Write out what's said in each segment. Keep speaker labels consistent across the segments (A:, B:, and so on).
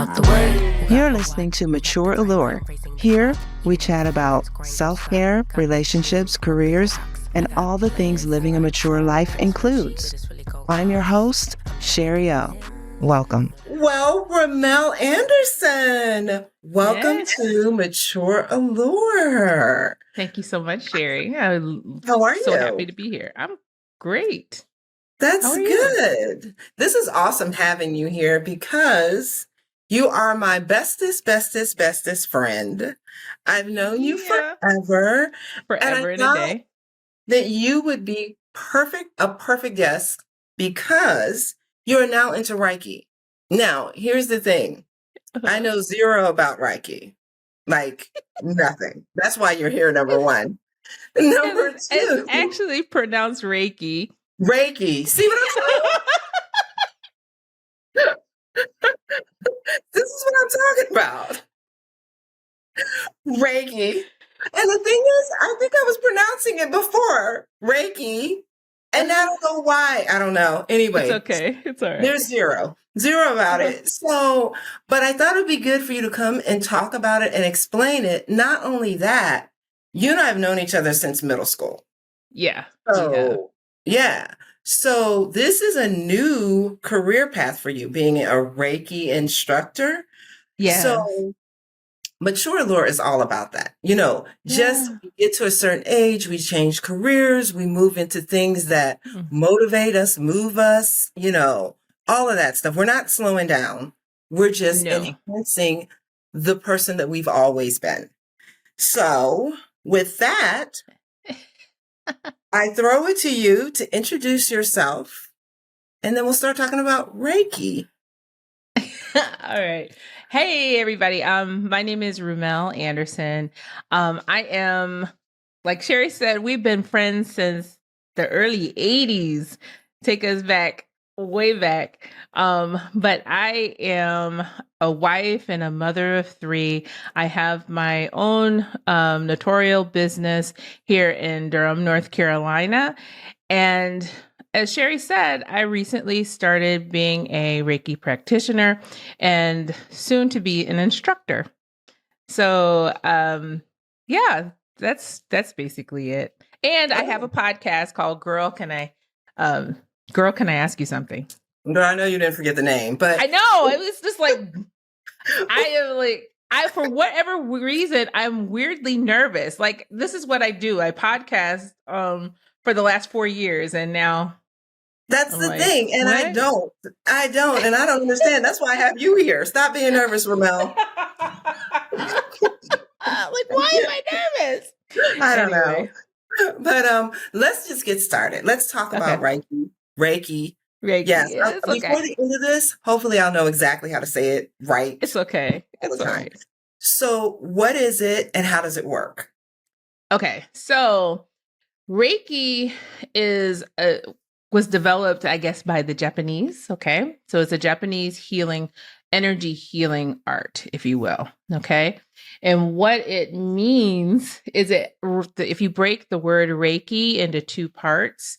A: out the way.
B: You're listening to Mature Allure. Here, we chat about self-care, relationships, careers, and all the things living a mature life includes. I'm your host, Sherri O. Welcome.
C: Well, Rhumel Anderson, welcome to Mature Allure.
A: Thank you so much, Sherri. I'm
C: How are
A: so
C: you?
A: happy to be here. I'm great.
C: That's good. This is awesome having you here because you are my bestest friend. I've known you forever.
A: Forever and a day.
C: That you would be a perfect guest because you're now into Reiki. Now, here's the thing. I know zero about Reiki. Like nothing. That's why you're here, number one. Number two.
A: It's actually pronounced Reiki.
C: Reiki. See what I'm saying? This is what I'm talking about. Reiki. And the thing is, I think I was pronouncing it before. Reiki. And I don't know why. I don't know. Anyway.
A: It's okay. It's all right.
C: There's zero about it. So, but I thought it'd be good for you to come and talk about it and explain it. Not only that, you and I have known each other since middle school.
A: Yeah.
C: So, yeah. So this is a new career path for you, being a Reiki instructor.
A: Yeah.
C: So Mature Allure is all about that. Just we get to a certain age, we change careers, we move into things that motivate us, move us, all of that stuff. We're not slowing down. We're just enhancing the person that we've always been. So with that, I throw it to you to introduce yourself, and then we'll start talking about Reiki.
A: All right. Hey, everybody. My name is Rhumel Anderson. I am, like Sherri said, we've been friends since the early 80s. Take us back, way back. But I am a wife and a mother of 3. I have my own notarial business here in Durham, North Carolina. And as Sherri said, I recently started being a Reiki practitioner and soon to be an instructor. So, that's basically it. And I have a podcast called Girl, Can I Ask You Something?
C: Girl, I know you didn't forget the name, but
A: I know it was just like for whatever reason, I'm weirdly nervous. Like, this is what I do. I podcast for the last 4 years, and now
C: that's the thing. And what? I don't, and I don't understand. That's why I have you here. Stop being nervous, Rhumel.
A: Like, why am I nervous?
C: I don't know. But let's just get started. Let's talk about Reiki. Reiki. Yes. Before the end of this, hopefully I'll know exactly how to say it right.
A: It's okay. It's all right.
C: So what is it and how does it work?
A: Okay. So Reiki was developed, I guess, by the Japanese. Okay. So it's a Japanese energy healing art, if you will. Okay. And what it means is if you break the word Reiki into 2 parts,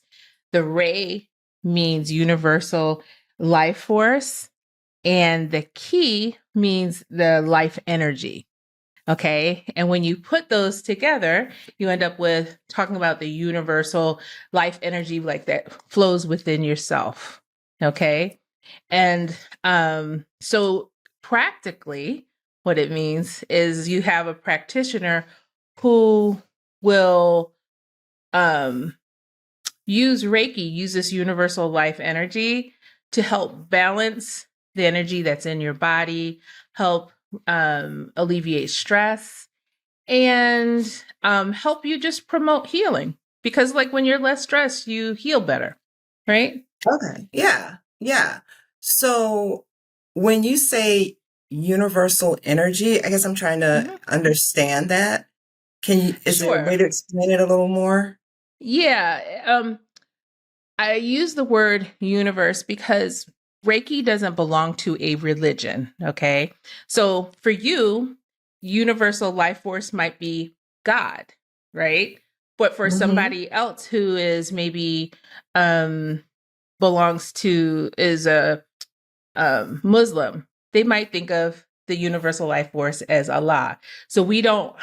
A: the Rei means universal life force, and the Ki means the life energy. Okay. And when you put those together, you end up with talking about the universal life energy like that flows within yourself. Okay. And so practically what it means is you have a practitioner who will use this universal life energy to help balance the energy that's in your body, help alleviate stress, and help you just promote healing. Because like when you're less stressed, you heal better, right?
C: Okay. Yeah. So when you say universal energy, I guess I'm trying to understand that. Is there a way to explain it a little more?
A: Yeah. I use the word universe because Reiki doesn't belong to a religion. Okay. So for you, universal life force might be God, right? But for somebody else who is maybe is a Muslim, they might think of the universal life force as Allah. So you don't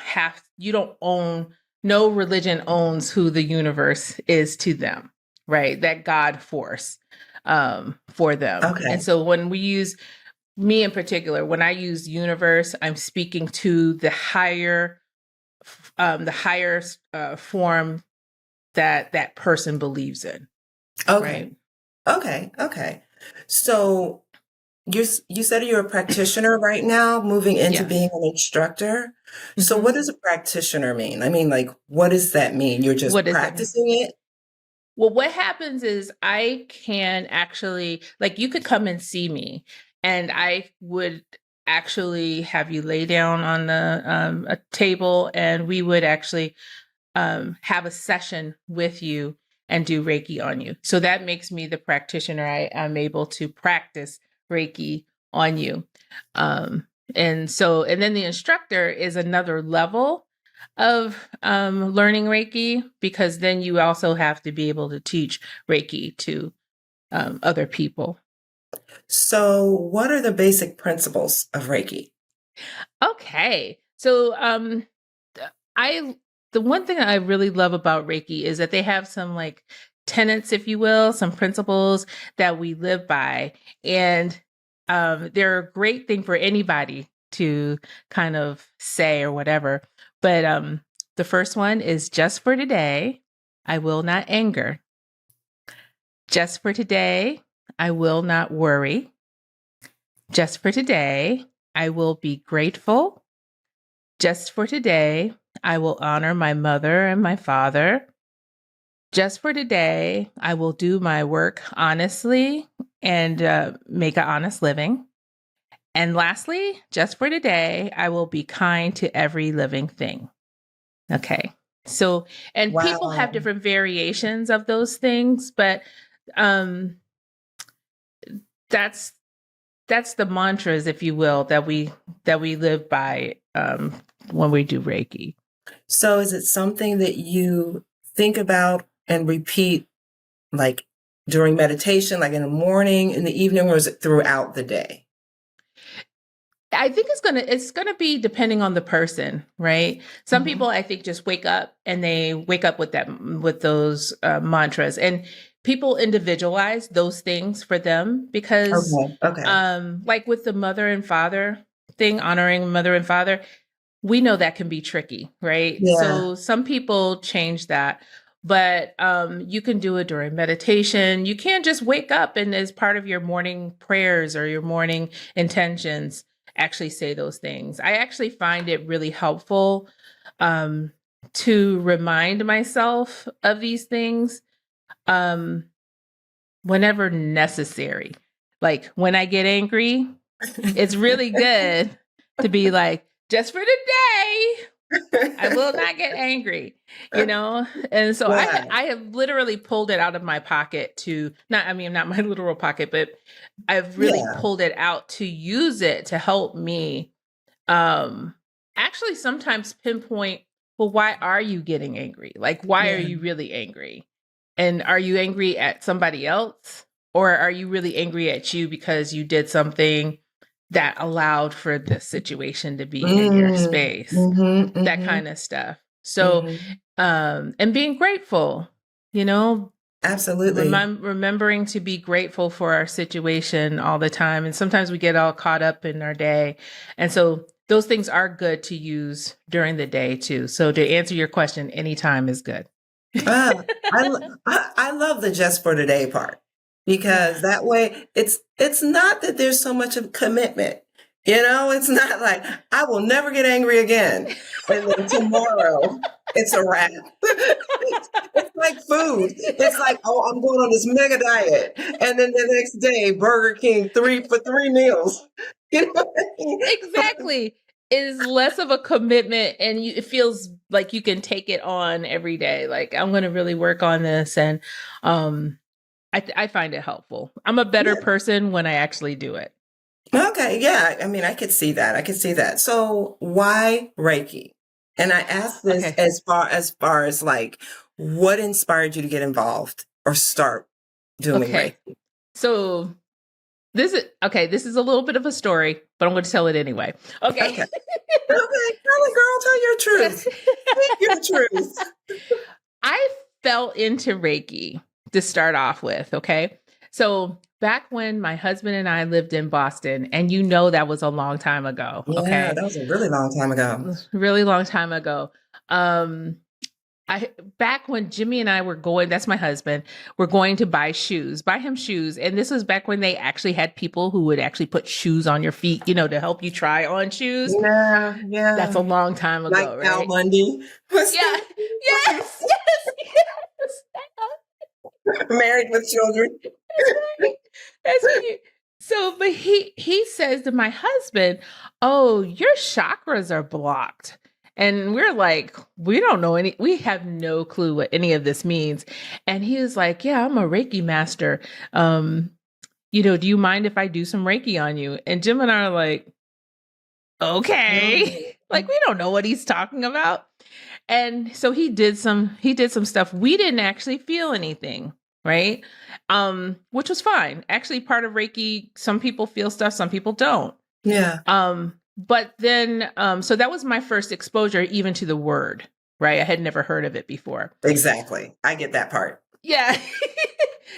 A: own, no religion owns who the universe is to them, right? That God force for them.
C: Okay.
A: And so when we use, me in particular, when I use universe, I'm speaking to the higher form that person believes in.
C: Okay.
A: Right?
C: Okay. So you said you're a practitioner right now, moving into
A: Yes.
C: being an instructor. So
A: Mhm.
C: what does a practitioner mean? I mean, like, what does that mean? You're just
A: What does that mean?
C: practicing it?
A: Well, what happens is I can actually, like, you could come and see me, and I would actually have you lay down on a table, and we would actually have a session with you and do Reiki on you. So that makes me the practitioner. I'm able to practice Reiki on you. And then the instructor is another level of learning Reiki, because then you also have to be able to teach Reiki to other people.
C: So what are the basic principles of Reiki?
A: Okay. So I the one thing I really love about Reiki is that they have some like tenets, if you will, some principles that we live by. And they're a great thing for anybody to kind of say or whatever. But the first one is, just for today, I will not anger. Just for today, I will not worry. Just for today, I will be grateful. Just for today, I will honor my mother and my father. Just for today, I will do my work honestly and make an honest living. And lastly, just for today, I will be kind to every living thing. Okay. So, and people have
C: Wow.
A: different variations of those things, but um that's the mantras, if you will, that we live by when we do Reiki.
C: So is it something that you think about and repeat, like during meditation, like in the morning, in the evening, or is it throughout the day?
A: I think it's gonna be depending on the person, right? Some people, I think, just wake up and they wake up with those mantras, and people individualize those things for them, because
C: Okay.
A: like with the mother and father thing, honoring mother and father, we know that can be tricky, right?
C: Yeah.
A: So some people change that, but you can do it during meditation. You can't just wake up and, as part of your morning prayers or your morning intentions, actually say those things. I actually find it really helpful to remind myself of these things whenever necessary. Like when I get angry, it's really good to be like, just for today, I will not get angry, And so
C: Yeah.
A: I have literally pulled it out of my pocket to not my literal pocket, but I've really
C: Yeah.
A: pulled it out to use it to help me actually sometimes pinpoint, well, why are you getting angry? Like, why are you really angry? And are you angry at somebody else? Or are you really angry at you because you did something that allowed for this situation to be in your space? That kind of stuff. So, and being grateful,
C: Absolutely.
A: remembering to be grateful for our situation all the time. And sometimes we get all caught up in our day. And so those things are good to use during the day too. So to answer your question, anytime is good.
C: I love the just for today part, because that way it's not that there's so much of commitment. It's not like I will never get angry again, and then tomorrow it's a wrap. It's like food. It's like, oh, I'm going on this mega diet, and then the next day Burger King 3 for 3 meals.
A: Exactly. It is less of a commitment, and it feels like you can take it on every day. Like, I'm going to really work on this, and I find it helpful. I'm a better person when I actually do it.
C: Okay, yeah. I mean, I could see that. So why Reiki? And I asked this as far as like, what inspired you to get involved or start doing Reiki?
A: So This is a little bit of a story, but I'm going to tell it anyway. Okay.
C: Okay. Okay. Tell it, girl. Tell your truth. Speak your truth.
A: I fell into Reiki to start off with. Okay. So back when my husband and I lived in Boston, and that was a long time ago.
C: Yeah,
A: Okay.
C: that was a really long time ago.
A: Really long time ago. Back when Jimmy and I were going, that's my husband, we're going to buy him shoes. And this was back when they actually had people who would actually put shoes on your feet, to help you try on shoes.
C: Yeah.
A: That's a long time ago,
C: like
A: right?
C: Al Bundy.
A: Yeah. Yes.
C: Married with children.
A: That's right. So, but he says to my husband, "Oh, your chakras are blocked." And we're like, we have no clue what any of this means. And he was like, "Yeah, I'm a Reiki master. Do you mind if I do some Reiki on you?" And Jim and I are like, okay. Like, we don't know what he's talking about. And so he did some stuff. We didn't actually feel anything, right? Which was fine. Actually, part of Reiki, some people feel stuff, some people don't.
C: Yeah.
A: But then, so that was my first exposure even to the word, right? I had never heard of it before.
C: Exactly. I get that part.
A: Yeah.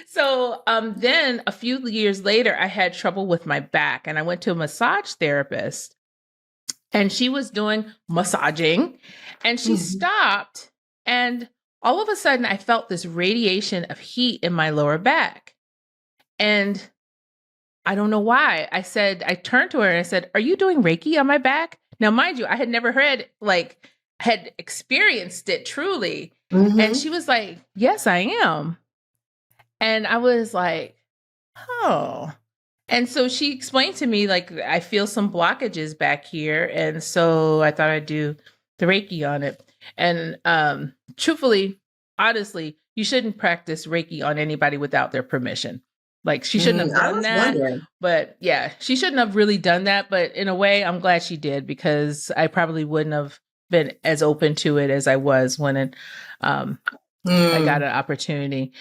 A: So then a few years later, I had trouble with my back and I went to a massage therapist and she was doing massaging and she stopped and all of a sudden I felt this radiation of heat in my lower back. And I don't know why. I turned to her and I said, "Are you doing Reiki on my back?" Now, mind you, I had never had experienced it truly. And she was like, "Yes, I am." And I was like, "Oh." And so she explained to me, like, I feel some blockages back here. And so I thought I'd do the Reiki on it. And truthfully, honestly, you shouldn't practice Reiki on anybody without their permission. Like, she shouldn't have done that.
C: Wondering.
A: But yeah, she shouldn't have really done that. But in a way, I'm glad she did because I probably wouldn't have been as open to it as I was when I got an opportunity.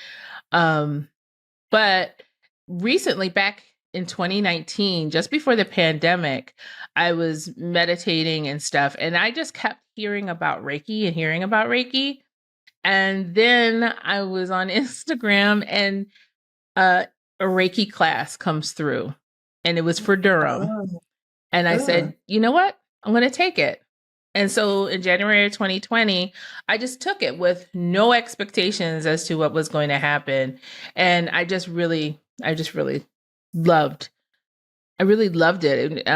A: But recently, back in 2019, just before the pandemic, I was meditating and stuff. And I just kept hearing about Reiki. And then I was on Instagram and a Reiki class comes through and it was for Durham. And I said, "You know what? I'm going to take it." And so in January of 2020, I just took it with no expectations as to what was going to happen. And I really loved it.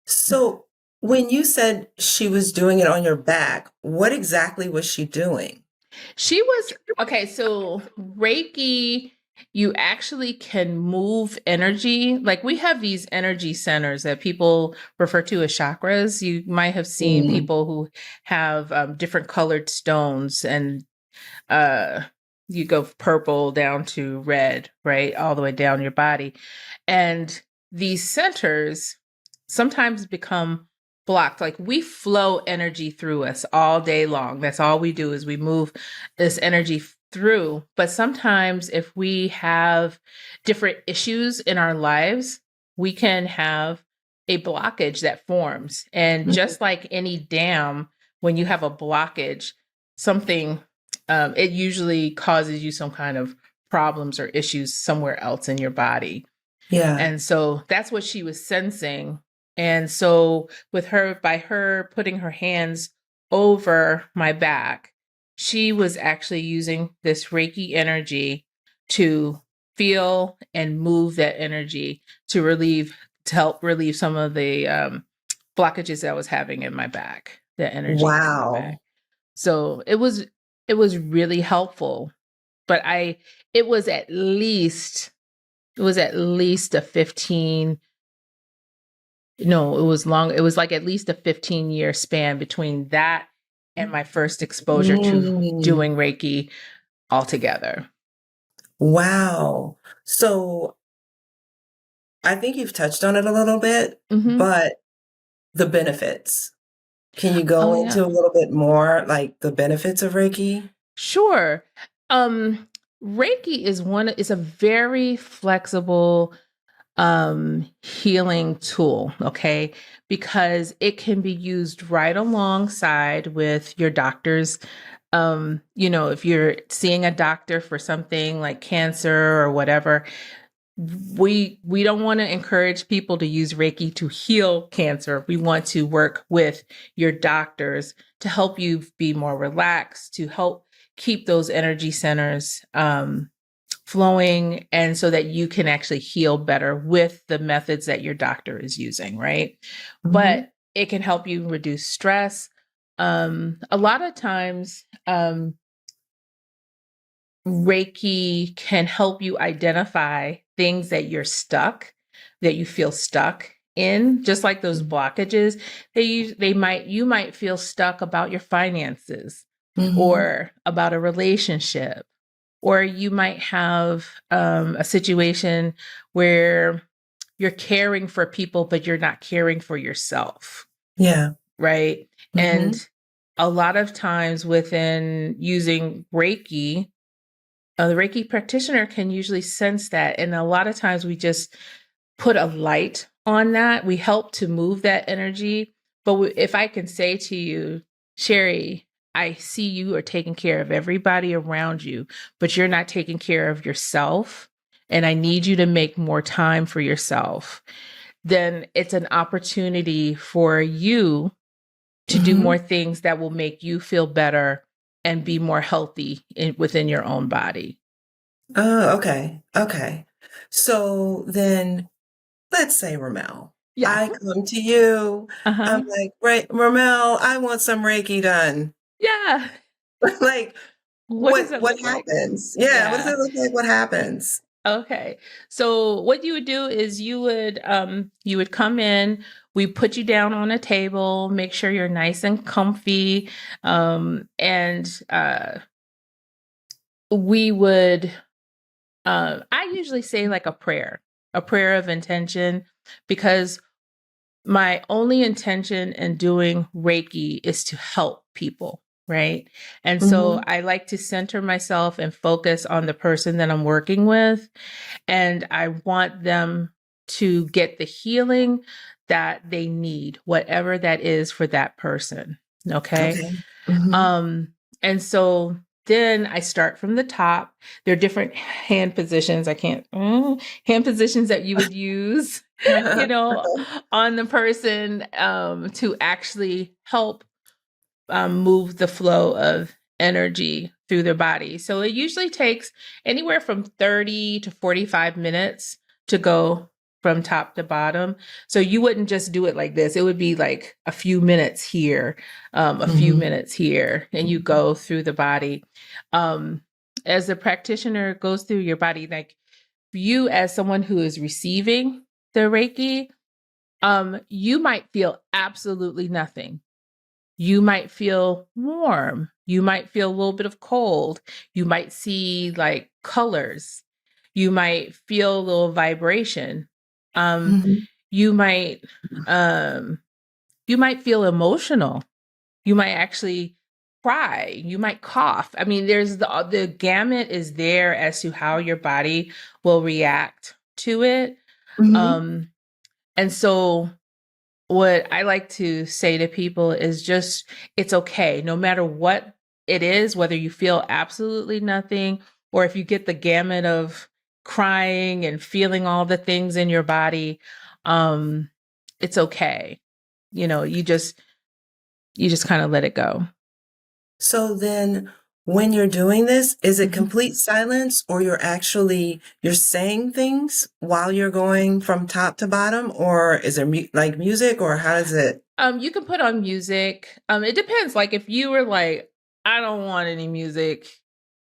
C: So when you said she was doing it on your back, what exactly was she doing?
A: She was, okay, so Reiki, you actually can move energy. Like, we have these energy centers that people refer to as chakras. You might have seen people who have different colored stones and you go purple down to red, right? All the way down your body. And these centers sometimes become blocked. Like, we flow energy through us all day long. That's all we do is we move this energy through. But sometimes if we have different issues in our lives, we can have a blockage that forms. And just like any dam, when you have a blockage, something, it usually causes you some kind of problems or issues somewhere else in your body.
C: Yeah.
A: And so that's what she was sensing. And so by her putting her hands over my back, she was actually using this Reiki energy to feel and move that energy to help relieve some of the blockages that I was having in my back, the energy.
C: Wow.
A: In my back. So it was really helpful, but it was at least a 15. No, it was long. It was like at least a 15-year span between that and my first exposure to doing Reiki altogether.
C: Wow. So I think you've touched on it a little bit, but the benefits. Can you go into a little bit more, like the benefits of Reiki?
A: Sure. Reiki is a very flexible healing tool, okay? Because it can be used right alongside with your doctor's. If you're seeing a doctor for something like cancer or whatever, we don't want to encourage people to use Reiki to heal cancer. We want to work with your doctors to help you be more relaxed, to help keep those energy centers flowing, and so that you can actually heal better with the methods that your doctor is using, right? Mm-hmm. But it can help you reduce stress. A lot of times, Reiki can help you identify things that that you feel stuck in, just like those blockages. You might feel stuck about your finances, mm-hmm. or about a relationship, or you might have a situation where you're caring for people, but you're not caring for yourself.
C: Yeah.
A: Right. Mm-hmm. And a lot of times within using Reiki, the Reiki practitioner can usually sense that. And a lot of times we just put a light on that. We help to move that energy. But if I can say to you, Sherri, I see you are taking care of everybody around you, but you're not taking care of yourself. And I need you to make more time for yourself. Then it's an opportunity for you to do more things that will make you feel better and be more healthy within your own body.
C: Oh, okay. Okay. So then let's say, Rhumel, I come to you. I'm like, right, Rhumel, I want some Reiki done.
A: Yeah.
C: Like, what happens? Like? Yeah. What does it look like? What happens?
A: Okay. So what you would do is you would come in, we put you down on a table, make sure you're nice and comfy. And we would, I usually say like a prayer of intention, because my only intention in doing Reiki is to help people. Right. And so I like to center myself and focus on the person that I'm working with. And I want them to get the healing that they need, whatever that is for that person. Okay. And so then I start from the top. There are different hand positions. Hand positions that you would use, on the person to actually help move the flow of energy through their body. So it usually takes anywhere from 30 to 45 minutes to go from top to bottom. So you wouldn't just do it like this. It would be like a few minutes here, a few minutes here, and you go through the body. As the practitioner goes through your body, like you as someone who is receiving the Reiki, you might feel absolutely nothing. You might feel warm. You might feel a little bit of cold. You might see like colors. You might feel a little vibration. You might feel emotional. You might actually cry. You might cough. I mean, there's the gamut is there as to how your body will react to it. And so what I like to say to people is just, it's okay. No matter what it is, whether you feel absolutely nothing, or if you get the gamut of crying and feeling all the things in your body, it's okay. You just kind of let it go.
C: So then when you're doing this, is it complete silence, or you're saying things while you're going from top to bottom, or is there like music, or how does it?
A: You can put on music. It depends. Like if you were like, I don't want any music,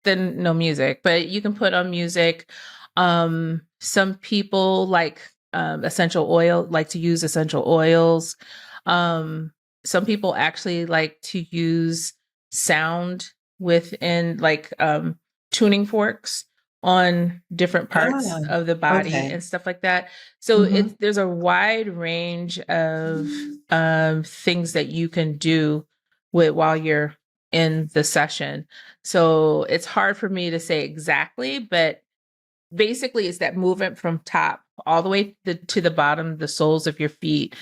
A: then no music, but you can put on music. Some people like like to use essential oils. Some people actually like to use sound within like tuning forks on different parts of the body and stuff like that. So there's a wide range of things that you can do while you're in the session. So it's hard for me to say exactly, but basically it's that movement from top all the way to the bottom, the soles of your feet.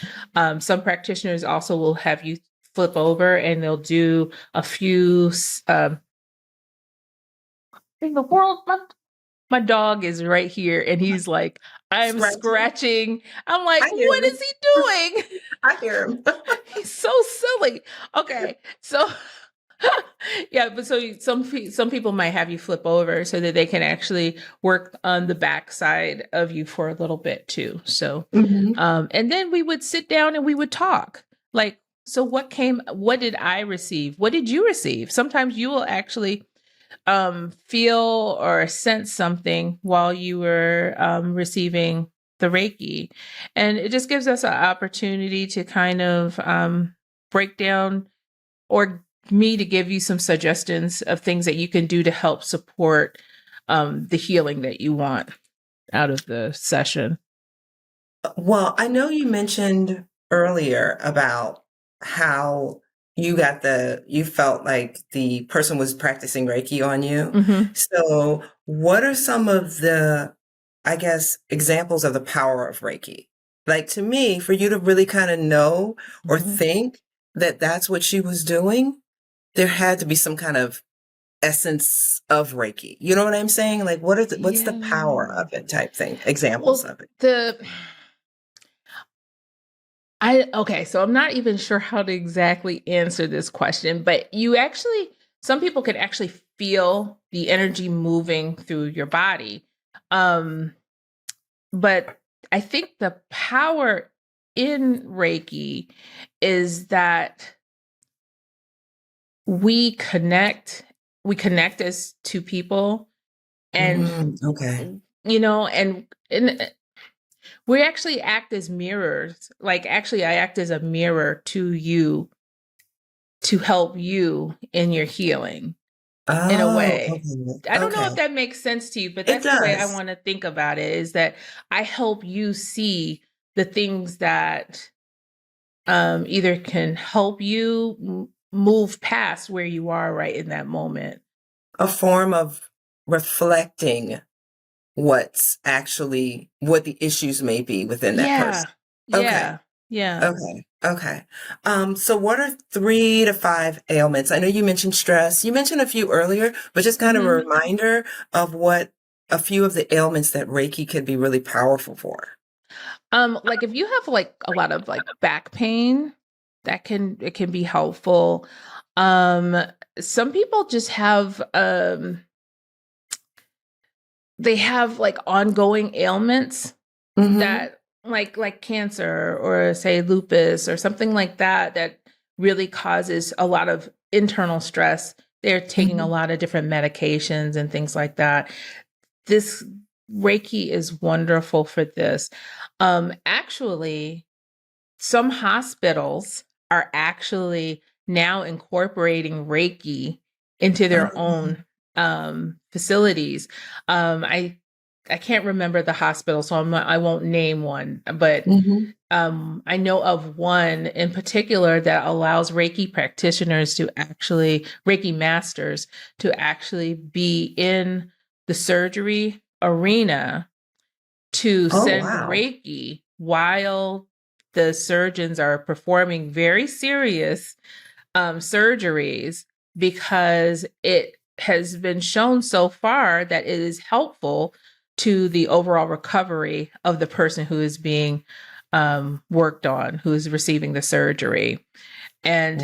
A: Some practitioners also will have you flip over and they'll do a few in the world. My dog is right here and he's like, I'm scratching. I'm like, what is he doing?
C: I hear him.
A: He's so silly. Okay. So yeah, but so some people might have you flip over so that they can actually work on the back side of you for a little bit too. So and then we would sit down and we would talk. Like, so what did I receive? What did you receive? Sometimes you will actually feel or sense something while you were receiving the Reiki. And it just gives us an opportunity to kind of break down, or me to give you some suggestions of things that you can do to help support the healing that you want out of the session.
C: Well, I know you mentioned earlier about how you felt like the person was practicing Reiki on you.
A: Mm-hmm.
C: So what are some of the, I guess, examples of the power of Reiki? Like, to me, for you to really kind of know or think that that's what she was doing, there had to be some kind of essence of Reiki. You know what I'm saying? Like, what's the power of it type thing, examples of it?
A: Okay, so I'm not even sure how to exactly answer this question, but some people can actually feel the energy moving through your body. But I think the power in Reiki is that we connect as two people, and and we actually act as mirrors. Like, actually, I act as a mirror to you to help you in your healing in a way. I don't know if that makes sense to you, but that's the way I want to think about it, is that I help you see the things that either can help you move past where you are right in that moment.
C: A form of reflecting what the issues may be within that person. Okay. So what are 3 to 5 ailments? I know you mentioned stress. You mentioned a few earlier, but just kind of a reminder of what a few of the ailments that Reiki could be really powerful for.
A: Like, if you have like a lot of like back pain, it can be helpful. Some people just have they have like ongoing ailments that like cancer, or say lupus or something like that really causes a lot of internal stress. They're taking a lot of different medications and things like that. This Reiki is wonderful for this. Actually, some hospitals are actually now incorporating Reiki into their own facilities. I can't remember the hospital, so I won't name one, but I know of one in particular that allows Reiki practitioners Reiki masters to actually be in the surgery arena to send Reiki while the surgeons are performing very serious surgeries, because it has been shown so far that it is helpful to the overall recovery of the person who is being worked on, who is receiving the surgery. And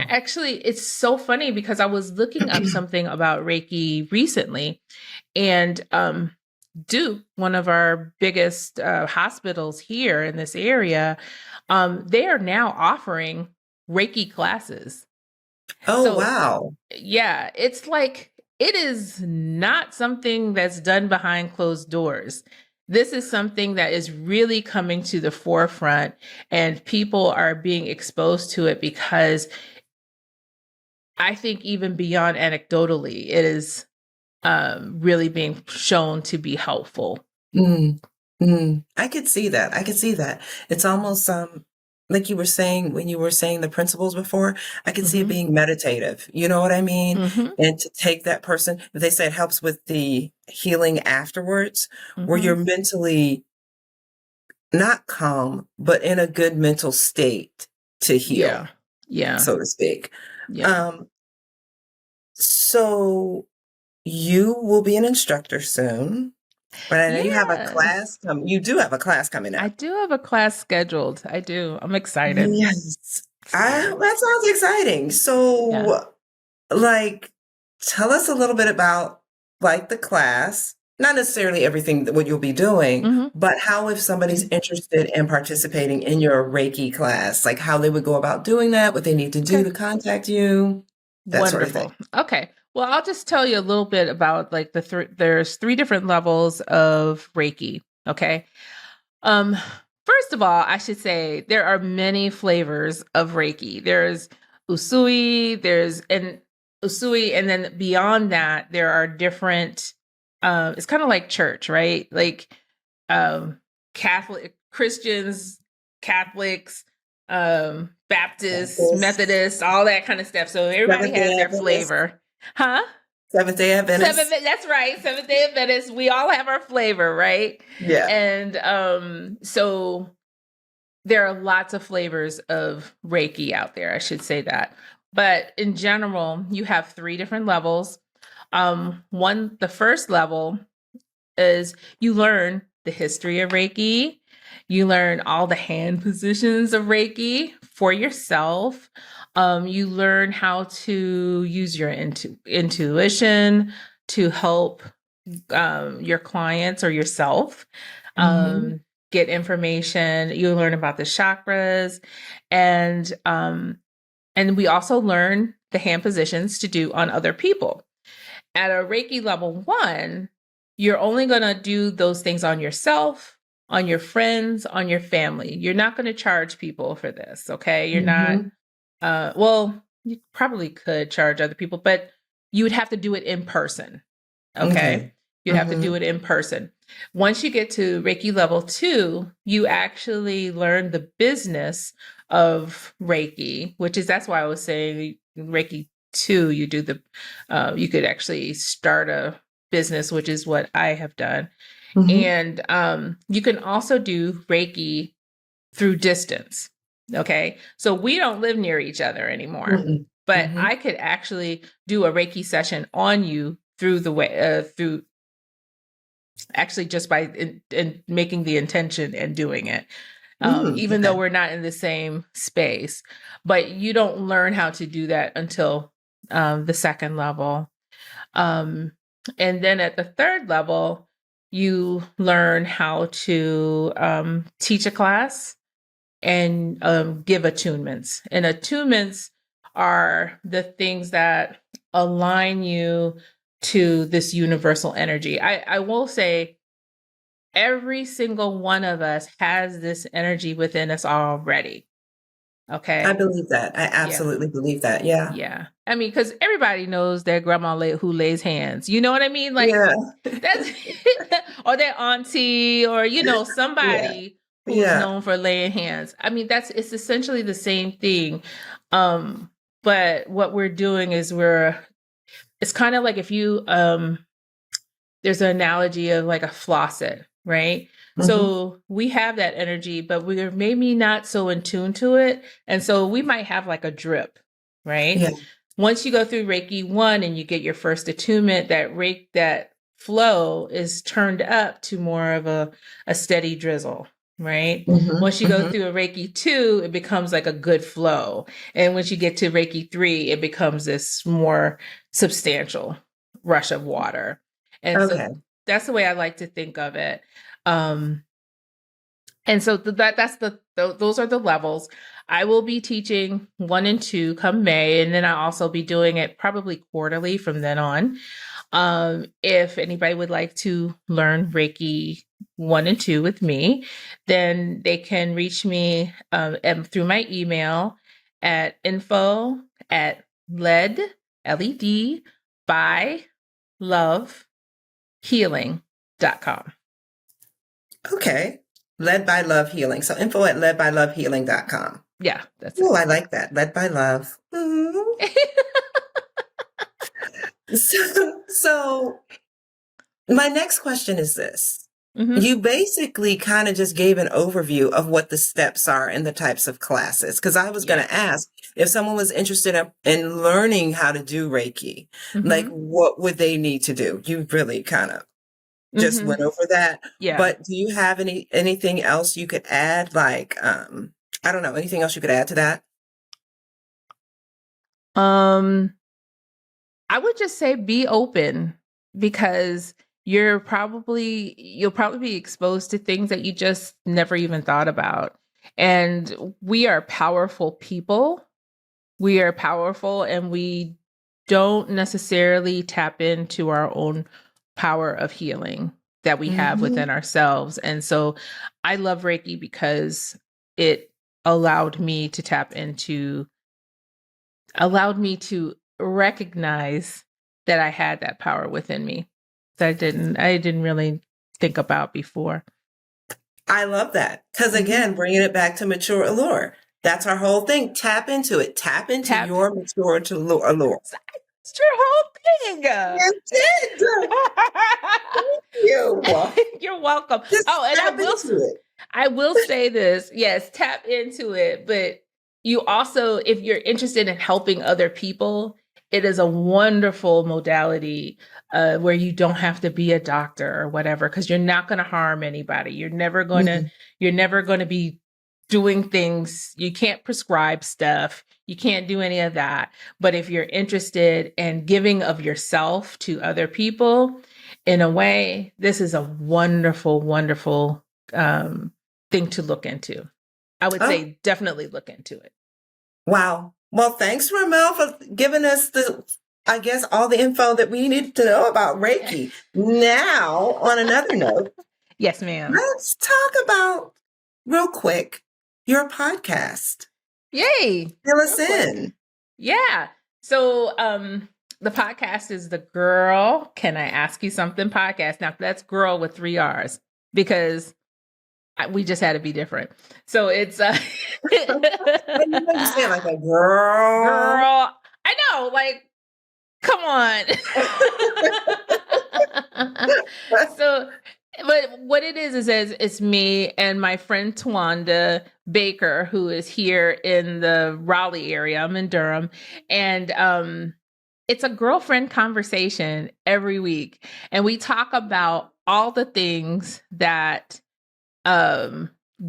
A: actually, it's so funny because I was looking up something about Reiki recently, and Duke, one of our biggest hospitals here in this area, they are now offering Reiki classes.
C: Wow.
A: Yeah, it's like, it is not something that's done behind closed doors. This is something that is really coming to the forefront, and people are being exposed to it, because I think even beyond anecdotally, it is really being shown to be helpful.
C: I could see that. It's almost like you were saying, when you were saying the principles before, I can see it
A: Mm-hmm.
C: being meditative. You know what I mean?
A: Mm-hmm.
C: And to take that person, they say it helps with the healing afterwards, where
A: Mm-hmm.
C: you're mentally not calm, but in a good mental state to heal,
A: Yeah. Yeah.
C: so to speak.
A: Yeah.
C: Um, so you will be an instructor soon, but I know you have a
A: Yes.
C: class. You do have a class coming
A: I
C: up.
A: do have a class scheduled. I do. I'm excited.
C: Yes.
A: Excited.
C: That sounds exciting.
A: Yeah.
C: So, like, tell us a little bit about like the class, not necessarily everything that what you'll be doing,
A: Mm-hmm.
C: but how if somebody's interested in participating in your Reiki class, like how they would go about doing that, what they need to do
A: Okay.
C: to contact you, that sort of thing.
A: Wonderful. Okay. Well, I'll just tell you a little bit about like there's three different levels of Reiki. Okay. Um, First of all, I should say there are many flavors of Reiki. There's Usui, and then beyond that, there are different. It's kind of like church, right? Like Catholic Christians, Catholics, Baptists,
C: Adventist,
A: Methodists, all that kind of stuff. So everybody
C: Seventh
A: has
C: day
A: their
C: Adventist,
A: flavor, huh?
C: Seventh day Adventist.
A: That's right. Seventh Day Adventists. We all have our flavor, right?
C: Yeah.
A: And so there are lots of flavors of Reiki out there. I should say that. But in general, you have three different levels. The first level is you learn the history of Reiki. You learn all the hand positions of Reiki for yourself. You learn how to use your intuition to help your clients or yourself
C: Mm-hmm.
A: get information. You learn about the chakras, and we also learn the hand positions to do on other people. At a Reiki level 1, you're only going to do those things on yourself, on your friends, on your family. You're not going to charge people for this, okay? You're not,
C: Mm-hmm.
A: well, you probably could charge other people, but you would have to do it in person, okay?
C: Okay.
A: You'd have to
C: Mm-hmm.
A: do it in person. Once you get to Reiki level 2, you actually learn the business of Reiki, that's why I was saying Reiki 2, you could actually start a business, which is what I have done.
C: Mm-hmm.
A: And you can also do Reiki through distance. Okay. So we don't live near each other anymore,
C: Mm-hmm.
A: but
C: Mm-hmm.
A: I could actually do a Reiki session on you through actually just by in making the intention and doing it. Even though
C: Okay.
A: we're not in the same space, but you don't learn how to do that until the second level. Um, and then at the third level, you learn how to teach a class and give attunements. And attunements are the things that align you to this universal energy. I will say every single one of us has this energy within us already.
C: I
A: Okay.
C: believe that. I
A: Yeah.
C: absolutely believe that. Yeah.
A: Yeah. I mean, because everybody knows their grandma who lays hands. You know what I mean? Like
C: Yeah.
A: that's or their auntie or
C: Yeah.
A: somebody who's
C: Yeah.
A: known for laying hands. I mean, it's essentially the same thing. But what we're doing is it's kind of like if you there's an analogy of like a faucet, right?
C: Mm-hmm.
A: So we have that energy, but we're maybe not so in tune to it. And so we might have like a drip, right?
C: Yeah.
A: Once you go through Reiki 1 and you get your first attunement, that flow is turned up to more of a steady drizzle, right?
C: Mm-hmm.
A: Once you go
C: Mm-hmm.
A: through a Reiki 2, it becomes like a good flow. And once you get to Reiki 3, it becomes this more substantial rush of water. And so
C: Okay.
A: that's the way I like to think of it. Um, and so those are the levels. I will be teaching 1 and 2 come May, and then I'll also be doing it probably quarterly from then on. If anybody would like to learn Reiki 1 and 2 with me, then they can reach me through my email at info at LED by love healing.com.
C: Okay. Led by Love Healing. So info at ledbylovehealing.com.
A: Yeah, that's
C: Oh,
A: it.
C: I like that. Led by Love. So my next question is this.
A: Mhm.
C: You basically kind of just gave an overview of what the steps are and the types of classes. Because I was going to ask if someone was interested in learning how to do Reiki, like what would they need to do? You really kind of just went over that.
A: Yeah.
C: But do you have anything else you could add? Like, I don't know, anything else you could add to that?
A: I would just say be open, because you'll probably be exposed to things that you just never even thought about. And we are powerful people. We are powerful, and we don't necessarily tap into our own power of healing that we have within ourselves. And so I love Reiki because it allowed me to recognize that I had that power within me that I didn't really think about before.
C: I love that. Because again, bringing it back to Mature Allure, that's our whole thing. Tap into it. Tap into your Mature Allure.
A: It's your whole thing.
C: You did. You.
A: You're welcome.
C: Just
A: and I will say this. Yes, tap into it. But you also, if you're interested in helping other people, it is a wonderful modality where you don't have to be a doctor or whatever, because you're not going to harm anybody. You're never going to be doing things. You can't prescribe stuff. You can't do any of that. But if you're interested in giving of yourself to other people, in a way, this is a wonderful, wonderful thing to look into. I would say definitely look into it.
C: Wow. Well, thanks, Rhumel, for giving us all the info that we need to know about Reiki. Now, on another note.
A: Yes, ma'am.
C: Let's talk about, real quick, your podcast.
A: Yay.
C: Fill us in.
A: Yeah. So the podcast is the Girl, Can I Ask You Something podcast. Now, that's girl with 3 R's, because we just had to be different. So it's
C: you say like a girl.
A: I know, like, come on. So, but what it is it's me and my friend Twanda Baker, who is here in the Raleigh area. I'm in Durham. And it's a girlfriend conversation every week. And we talk about all the things that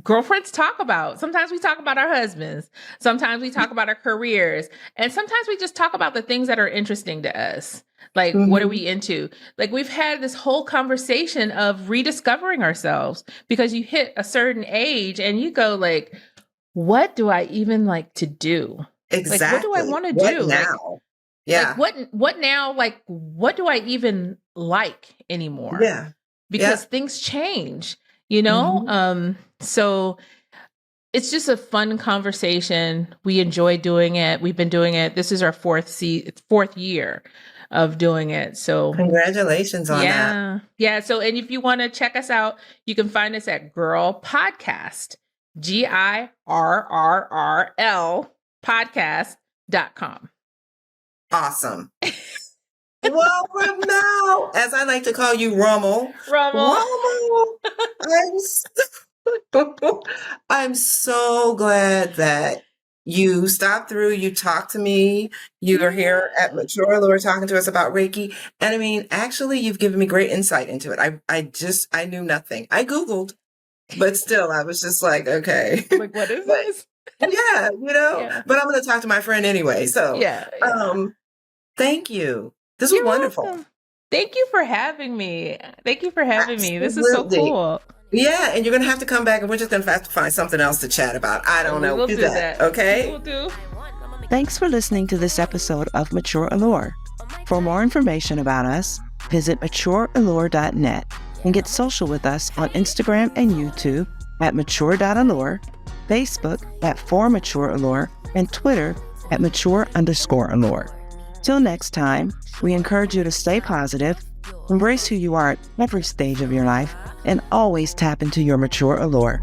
A: girlfriends talk about. Sometimes we talk about our husbands. Sometimes we talk about our careers. And sometimes we just talk about the things that are interesting to us. Like, what are we into? Like, we've had this whole conversation of rediscovering ourselves, because you hit a certain age and you go like, what do I even like to do?
C: Exactly.
A: Like, what do I want to do
C: now?
A: Like, what now? Like, what do I even like anymore?
C: Yeah.
A: Because things change. So it's just a fun conversation. We enjoy doing it. We've been doing it. This is our fourth year of doing it. So
C: congratulations on that.
A: Yeah. So, and if you want to check us out, you can find us at Girl Podcast, GIRRRL podcast.com.
C: Awesome. Well, Rhumel, as I like to call you, Rhumel. I'm so glad that you stopped through, you talked to me, you are here at Mature Allure talking to us about Reiki. And I mean, actually, you've given me great insight into it. I knew nothing. I Googled, but still, I was just like, okay.
A: Like, what is this?
C: Yeah, but I'm going to talk to my friend anyway. So, thank you. This was wonderful.
A: Welcome. Thank you for having me. Absolutely. This is so cool.
C: Yeah, and you're going to have to come back, and we're just going to have to find something else to chat about. I don't know.
A: We'll do that.
C: Okay?
A: We'll do.
B: Thanks for listening to this episode of Mature Allure. For more information about us, visit matureallure.net and get social with us on Instagram and YouTube at mature.allure, Facebook at @formatureallure, and Twitter at mature_allure. Till next time, we encourage you to stay positive, Embrace who you are at every stage of your life and always tap into your mature allure.